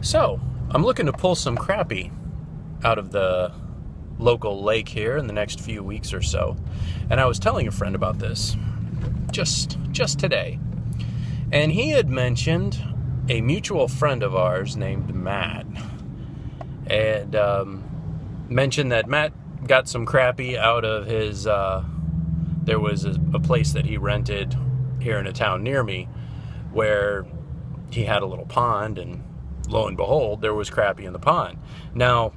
So, I'm looking to pull some crappie out of the local lake here in the next few weeks or so. And I was telling a friend about this just today. And he had mentioned a mutual friend of ours named Matt. And mentioned that Matt got some crappie out of his, there was a place that he rented here in a town near me where he had a little pond, and lo and behold, there was crappie in the pond. Now,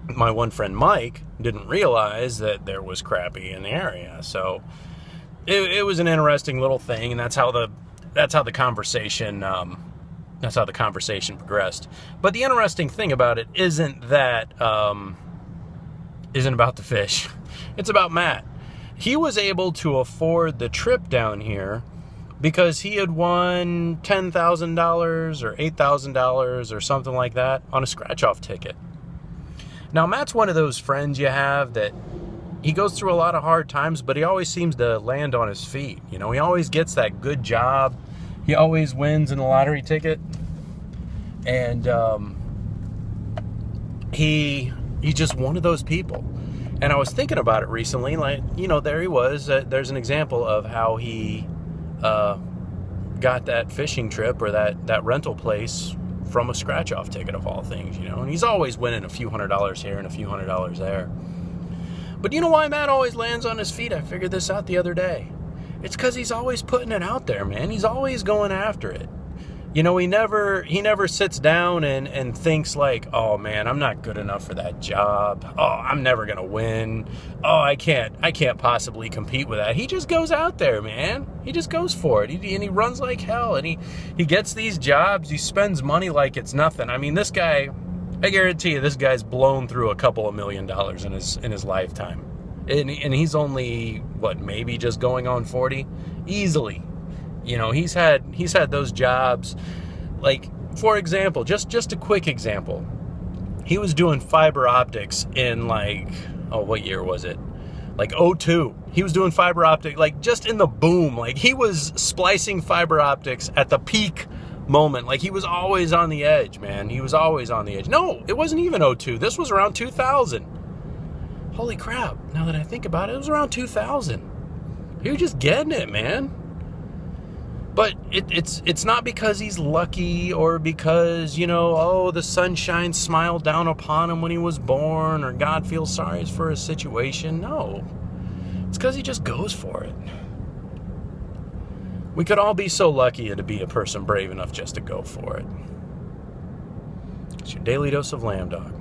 my one friend Mike didn't realize that there was crappie in the area, so it was an interesting little thing, and that's how the conversation progressed. But the interesting thing about it isn't about the fish. It's about Matt. He was able to afford the trip down here because he had won $10,000 or $8,000 or something like that on a scratch-off ticket. Now, Matt's one of those friends you have that he goes through a lot of hard times, but he always seems to land on his feet. You know, he always gets that good job. He always wins in the lottery ticket. And he's just one of those people. And I was thinking about it recently, like, you know, there he was. There's an example of how he got that fishing trip or that rental place from a scratch-off ticket of all things, you know. And he's always winning a few $100s here and a few $100s there. But you know why Matt always lands on his feet? I figured this out the other day. It's because he's always putting it out there, man. He's always going after it. You know, he never sits down and thinks like, oh man, I'm not good enough for that job. Oh, I'm never gonna win. Oh, I can't possibly compete with that. He just goes out there, man. He just goes for it. And he runs like hell, and he gets these jobs. He spends money like it's nothing. I mean, this guy, I guarantee you, this guy's blown through a couple of $1 million in his lifetime, and he's only maybe just going on 40, easily. You know, he's had those jobs. Like, for example, just a quick example. He was doing fiber optics in what year was it? Like 2002. He was doing fiber optic, like just in the boom. Like, he was splicing fiber optics at the peak moment. Like, he was always on the edge, man. He was always on the edge. No, it wasn't even 2002. This was around 2000. Holy crap. Now that I think about it, it was around 2000. He was just getting it, man. But it's not because he's lucky or because, you know, the sunshine smiled down upon him when he was born or God feels sorry for his situation. No. It's because he just goes for it. We could all be so lucky to be a person brave enough just to go for it. It's your daily dose of Lambdog.